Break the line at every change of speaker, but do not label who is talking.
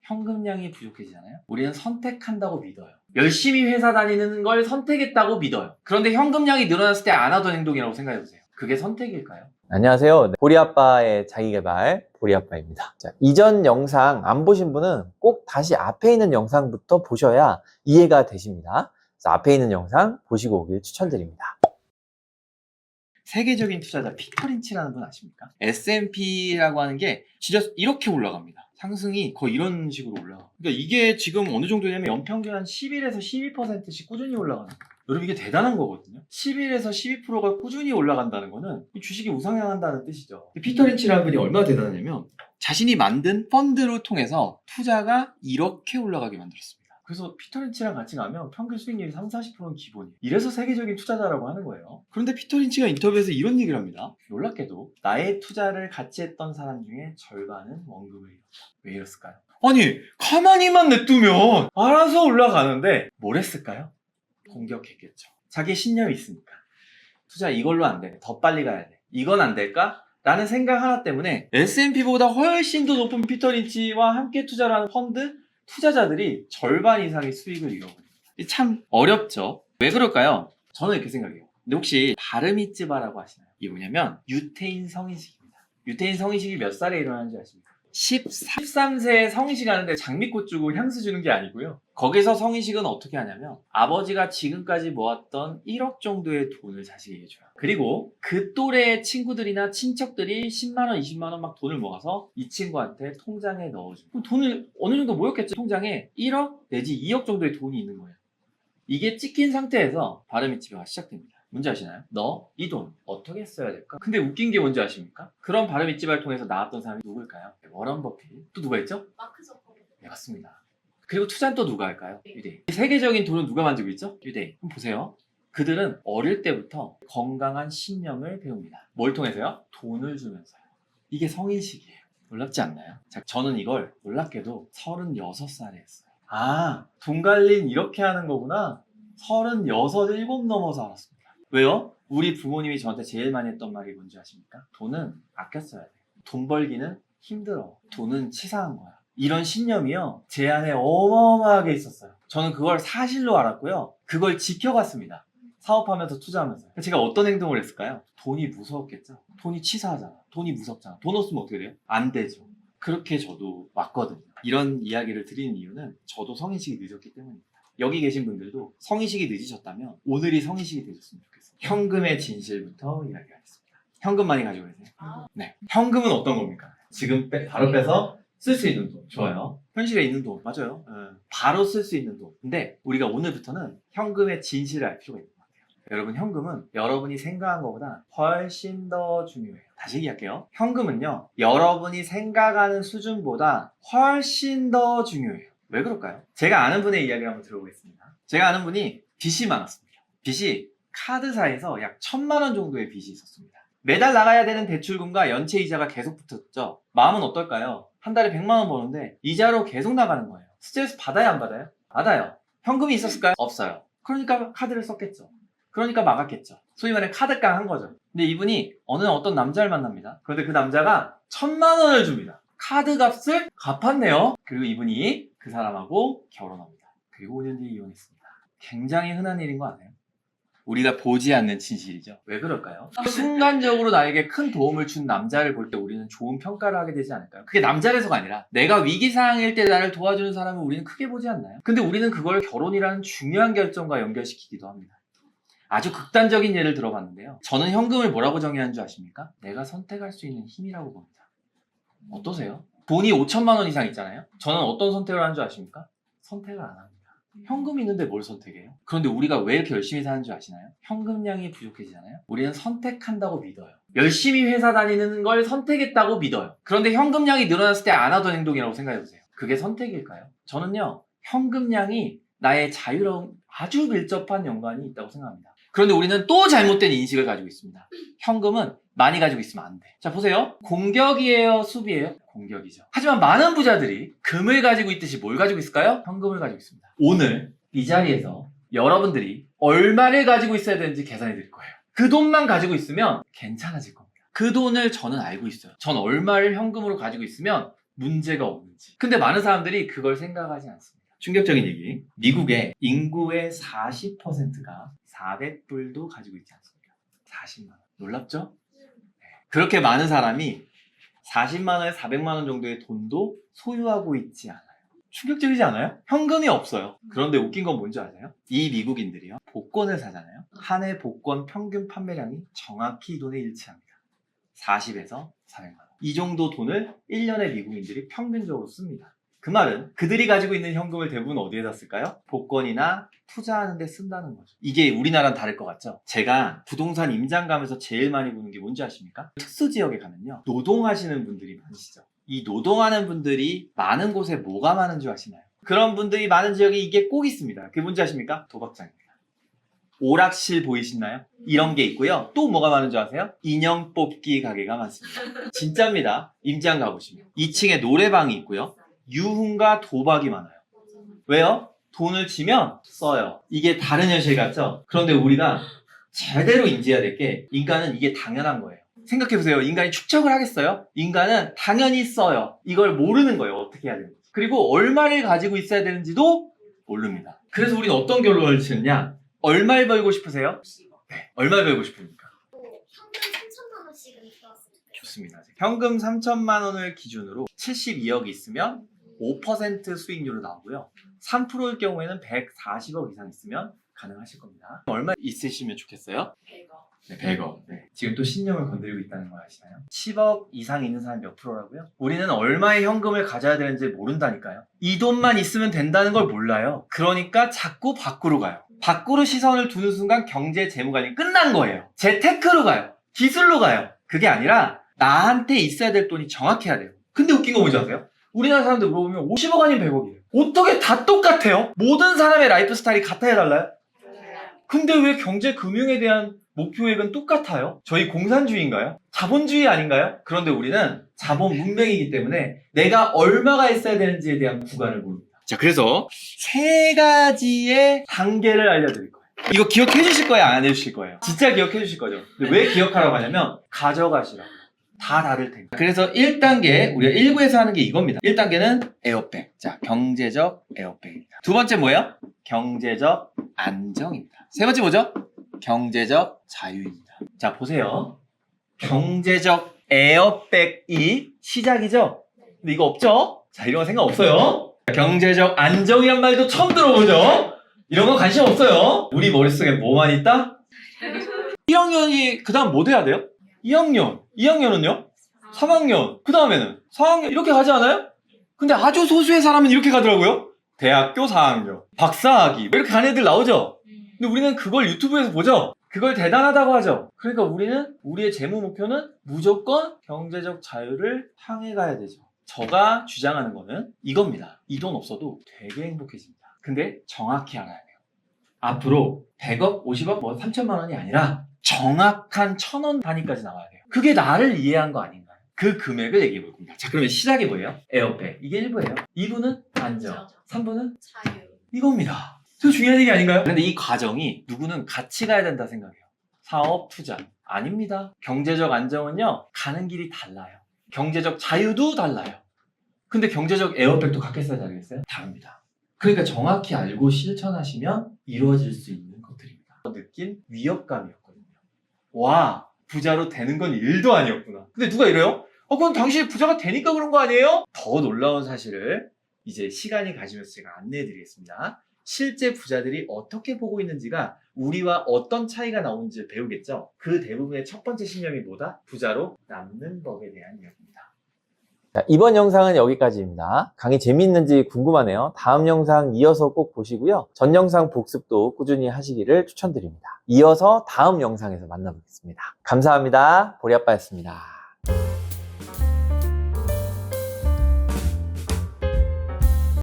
현금량이 부족해지잖아요. 우리는 선택한다고 믿어요. 열심히 회사 다니는 걸 선택했다고 믿어요. 그런데 현금량이 늘어났을 때 안 하던 행동이라고 생각해보세요. 그게 선택일까요?
안녕하세요. 보리아빠의 자기개발 보리아빠입니다. 자, 이전 영상 안 보신 분은 꼭 다시 앞에 있는 영상부터 보셔야 이해가 되십니다. 그래서 앞에 있는 영상 보시고 오길 추천드립니다.
세계적인 투자자 피터 린치라는 분 아십니까? S&P라고 하는 게 진짜 이렇게 올라갑니다. 상승이 거의 이런 식으로 올라가. 그러니까 이게 지금 어느 정도냐면 연평균 한 11에서 12%씩 꾸준히 올라가는 거예요. 여러분 이게 대단한 거거든요. 11에서 12%가 꾸준히 올라간다는 거는 주식이 우상향한다는 뜻이죠. 피터 린치라는 분이 얼마나 대단하냐면 자신이 만든 펀드를 통해서 투자가 이렇게 올라가게 만들었습니다. 그래서 피터 린치랑 같이 가면 평균 수익률이 30-40%는 기본이에요. 이래서 세계적인 투자자라고 하는 거예요. 그런데 피터 린치가 인터뷰에서 이런 얘기를 합니다. 놀랍게도 나의 투자를 같이 했던 사람 중에 절반은 원금을 잃었다. 왜 이랬을까요? 아니 가만히만 냅두면 알아서 올라가는데 뭘 했을까요? 공격했겠죠. 자기의 신념이 있으니까. 투자 이걸로 안 돼. 더 빨리 가야 돼. 이건 안 될까? 라는 생각 하나 때문에 S&P보다 훨씬 더 높은 피터 린치와 함께 투자를 하는 펀드 투자자들이 절반 이상의 수익을 잃어버립니다. 참 어렵죠. 왜 그럴까요? 저는 이렇게 생각해요. 근데 혹시 바르미츠바라고 아시나요? 이게 뭐냐면 유태인 성인식입니다. 유태인 성인식이 몇 살에 일어나는지 아십니까? 13세에 성인식 하는데 장미꽃 주고 향수 주는 게 아니고요. 거기서 성인식은 어떻게 하냐면 아버지가 지금까지 모았던 1억 정도의 돈을 자식에게 줘요. 그리고 그 또래의 친구들이나 친척들이 10만원, 20만원 막 돈을 모아서 이 친구한테 통장에 넣어줘요. 그럼 돈을 어느 정도 모였겠죠? 통장에 1억 내지 2억 정도의 돈이 있는 거예요. 이게 찍힌 상태에서 바르미츠바가 시작됩니다. 뭔지 아시나요? 너 이 돈 어떻게 써야 될까? 근데 웃긴 게 뭔지 아십니까? 그런 바르미츠바를 통해서 나왔던 사람이 누굴까요? 워런 버핏. 또 누가 있죠?
마크 저커버그.
네, 맞습니다. 그리고 투자는 또 누가 할까요? 유대인. 세계적인 돈은 누가 만들고 있죠? 유대인. 그럼 보세요. 그들은 어릴 때부터 건강한 신념을 배웁니다. 뭘 통해서요? 돈을 주면서요. 이게 성인식이에요. 놀랍지 않나요? 자, 저는 이걸 놀랍게도 36살에 했어요. 아, 돈 관리는 이렇게 하는 거구나. 36, 7 넘어서 알았습니다. 왜요? 우리 부모님이 저한테 제일 많이 했던 말이 뭔지 아십니까? 돈은 아껴 써야 돼. 돈 벌기는 힘들어. 돈은 치사한 거야. 이런 신념이요, 제 안에 어마어마하게 있었어요. 저는 그걸 사실로 알았고요. 그걸 지켜갔습니다. 사업하면서 투자하면서. 제가 어떤 행동을 했을까요? 돈이 무서웠겠죠. 돈이 치사하잖아. 돈이 무섭잖아. 돈 없으면 어떻게 돼요? 안 되죠. 그렇게 저도 왔거든요. 이런 이야기를 드리는 이유는 저도 성인식이 늦었기 때문입니다. 여기 계신 분들도 성인식이 늦으셨다면 오늘이 성인식이 되셨으면 좋겠어요. 현금의 진실부터 이야기하겠습니다. 현금 많이 가지고 계세요? 네. 현금은 어떤 겁니까? 지금 바로 빼서 쓸 수 있는 돈. 좋아요. 현실에 있는 돈. 맞아요. 바로 쓸 수 있는 돈. 근데 우리가 오늘부터는 현금의 진실을 알 필요가 있는 것 같아요. 여러분, 현금은 여러분이 생각한 것보다 훨씬 더 중요해요. 다시 얘기할게요. 현금은요, 여러분이 생각하는 수준보다 훨씬 더 중요해요. 왜 그럴까요? 제가 아는 분의 이야기를 한번 들어보겠습니다. 제가 아는 분이 빚이 많았습니다. 빚이 카드사에서 약 1,000만 원 정도의 빚이 있었습니다. 매달 나가야 되는 대출금과 연체 이자가 계속 붙었죠. 마음은 어떨까요? 한 달에 100만 원 버는데 이자로 계속 나가는 거예요. 스트레스 받아요, 안 받아요? 받아요. 현금이 있었을까요? 없어요. 그러니까 카드를 썼겠죠. 그러니까 막았겠죠. 소위 말해 카드깡 한 거죠. 근데 이분이 어떤 남자를 만납니다. 그런데 그 남자가 1,000만 원을 줍니다. 카드 값을 갚았네요. 그리고 이분이 그 사람하고 결혼합니다. 그리고 5년 뒤에 이혼했습니다. 굉장히 흔한 일인 거 아세요? 우리가 보지 않는 진실이죠. 왜 그럴까요? 순간적으로 나에게 큰 도움을 준 남자를 볼 때 우리는 좋은 평가를 하게 되지 않을까요? 그게 남자라서가 아니라 내가 위기상황일 때 나를 도와주는 사람을 우리는 크게 보지 않나요? 근데 우리는 그걸 결혼이라는 중요한 결정과 연결시키기도 합니다. 아주 극단적인 예를 들어봤는데요. 저는 현금을 뭐라고 정의하는 줄 아십니까? 내가 선택할 수 있는 힘이라고 봅니다. 어떠세요? 돈이 5천만 원 이상 있잖아요. 저는 어떤 선택을 하는 줄 아십니까? 선택을 안 합니다. 현금이 있는데 뭘 선택해요? 그런데 우리가 왜 이렇게 열심히 사는 줄 아시나요? 현금량이 부족해지잖아요. 우리는 선택한다고 믿어요. 열심히 회사 다니는 걸 선택했다고 믿어요. 그런데 현금량이 늘어났을 때 안 하던 행동이라고 생각해보세요. 그게 선택일까요? 저는요, 현금량이 나의 자유로움 아주 밀접한 연관이 있다고 생각합니다. 그런데 우리는 또 잘못된 인식을 가지고 있습니다. 현금은 많이 가지고 있으면 안 돼. 자, 보세요. 공격이에요, 수비예요? 공격이죠. 하지만 많은 부자들이 금을 가지고 있듯이 뭘 가지고 있을까요? 현금을 가지고 있습니다. 오늘 이 자리에서 여러분들이 얼마를 가지고 있어야 되는지 계산해 드릴 거예요. 그 돈만 가지고 있으면 괜찮아질 겁니다. 그 돈을 저는 알고 있어요. 전 얼마를 현금으로 가지고 있으면 문제가 없는지. 근데 많은 사람들이 그걸 생각하지 않습니다. 충격적인 얘기. 미국의 인구의 40%가 400불도 가지고 있지 않습니다. 40만 원. 놀랍죠? 그렇게 많은 사람이 40만 원에 400만 원 정도의 돈도 소유하고 있지 않아요. 충격적이지 않아요? 현금이 없어요. 그런데 웃긴 건 뭔지 아세요? 이 미국인들이요, 복권을 사잖아요. 한 해 복권 평균 판매량이 정확히 이 돈에 일치합니다. 40에서 400만 원. 이 정도 돈을 1년에 미국인들이 평균적으로 씁니다. 그 말은 그들이 가지고 있는 현금을 대부분 어디에다 쓸까요? 복권이나 투자하는 데 쓴다는 거죠. 이게 우리나라는 다를 것 같죠? 제가 부동산 임장 가면서 제일 많이 보는 게 뭔지 아십니까? 특수 지역에 가면요, 노동하시는 분들이 많으시죠. 이 노동하는 분들이 많은 곳에 뭐가 많은 줄 아시나요? 그런 분들이 많은 지역에 이게 꼭 있습니다. 그게 뭔지 아십니까? 도박장입니다. 오락실 보이시나요? 이런 게 있고요. 또 뭐가 많은 줄 아세요? 인형 뽑기 가게가 많습니다. 진짜입니다. 임장 가보시면 2층에 노래방이 있고요. 유흥과 도박이 많아요. 왜요? 돈을 치면 써요. 이게 다른 현실 같죠? 그런데 우리가 제대로 인지해야 될 게, 인간은 이게 당연한 거예요. 생각해보세요. 인간이 축적을 하겠어요? 인간은 당연히 써요. 이걸 모르는 거예요. 어떻게 해야 되는지. 그리고 얼마를 가지고 있어야 되는지도 모릅니다. 그래서 우리는 어떤 결론을 치느냐? 얼마를 벌고 싶으세요? 네. 얼마를 벌고 싶습니까?
현금 3천만 원씩은 있었습니다.
좋습니다. 현금 3천만 원을 기준으로 72억이 있으면 5% 수익률로 나오고요. 3%일 경우에는 140억 이상 있으면 가능하실 겁니다. 얼마 있으시면 좋겠어요?
100억.
네, 100억. 네. 지금 또 신념을 건드리고 있다는 거 아시나요? 10억 이상 있는 사람이 몇 프로라고요? 우리는 얼마의 현금을 가져야 되는지 모른다니까요. 이 돈만 있으면 된다는 걸 몰라요. 그러니까 자꾸 밖으로 가요. 밖으로 시선을 두는 순간 경제 재무관이 끝난 거예요. 재테크로 가요. 기술로 가요. 그게 아니라 나한테 있어야 될 돈이 정확해야 돼요. 근데 웃긴 거 뭔지 아세요? 우리나라 사람들 물어보면 50억 아니면 100억이에요. 어떻게 다 똑같아요? 모든 사람의 라이프 스타일이 같아야 달라요? 근데 왜 경제 금융에 대한 목표액은 똑같아요? 저희 공산주의인가요? 자본주의 아닌가요? 그런데 우리는 자본 문명이기 때문에 내가 얼마가 있어야 되는지에 대한 구간을 모릅니다. 자, 그래서 3가지의 단계를 알려드릴 거예요. 이거 기억해 주실 거예요? 안 해주실 거예요? 진짜 기억해 주실 거죠? 근데 왜 기억하라고 하냐면 가져가시라고. 다 다를 테니까. 그래서 1단계, 우리가 1부에서 하는 게 이겁니다. 1단계는 에어백. 자, 경제적 에어백입니다. 두 번째 뭐예요? 경제적 안정입니다. 세 번째 뭐죠? 경제적 자유입니다. 자, 보세요. 경제적 에어백이 시작이죠? 근데 이거 없죠? 자, 이런 거 생각 없어요? 경제적 안정이란 말도 처음 들어보죠? 이런 거 관심 없어요? 우리 머릿속에 뭐만 있다? 1학년이 그 다음 뭐 돼야 돼요? 2학년. 2학년은요? 3학년. 그 다음에는 4학년. 이렇게 가지 않아요? 근데 아주 소수의 사람은 이렇게 가더라고요. 대학교 4학년. 박사학위. 이렇게 가는 애들 나오죠? 근데 우리는 그걸 유튜브에서 보죠? 그걸 대단하다고 하죠? 그러니까 우리는 우리의 재무 목표는 무조건 경제적 자유를 향해 가야 되죠. 제가 주장하는 거는 이겁니다. 이 돈 없어도 되게 행복해집니다. 근데 정확히 알아야 돼요. 앞으로 100억, 50억, 뭐 3천만 원이 아니라 정확한 1,000원 단위까지 나와야 돼요. 그게 나를 이해한 거 아닌가요? 그 금액을 얘기해 볼 겁니다. 자, 그러면 시작이 뭐예요? 에어백. 이게 1부예요. 2부는 안정. 3부는
자유.
이겁니다. 되게 중요한 얘기 아닌가요? 근데 이 과정이 누구는 같이 가야 된다 생각해요. 사업, 투자. 아닙니다. 경제적 안정은요, 가는 길이 달라요. 경제적 자유도 달라요. 근데 경제적 에어백도 같겠어요, 다르겠어요? 다릅니다. 그러니까 정확히 알고 실천하시면 이루어질 수 있는 것들입니다. 느낀 위협감이었거든요. 와, 부자로 되는 건 일도 아니었구나. 근데 누가 이래요? 그건 당신이 부자가 되니까 그런 거 아니에요? 더 놀라운 사실을 이제 시간이 가시면서 제가 안내해 드리겠습니다. 실제 부자들이 어떻게 보고 있는지가 우리와 어떤 차이가 나오는지 배우겠죠? 그 대부분의 첫 번째 신념이 뭐다? 부자로 남는 법에 대한 이야기입니다.
자, 이번 영상은 여기까지입니다. 강의 재미있는지 궁금하네요. 다음 영상 이어서 꼭 보시고요. 전 영상 복습도 꾸준히 하시기를 추천드립니다. 이어서 다음 영상에서 만나보겠습니다. 감사합니다. 보리아빠였습니다.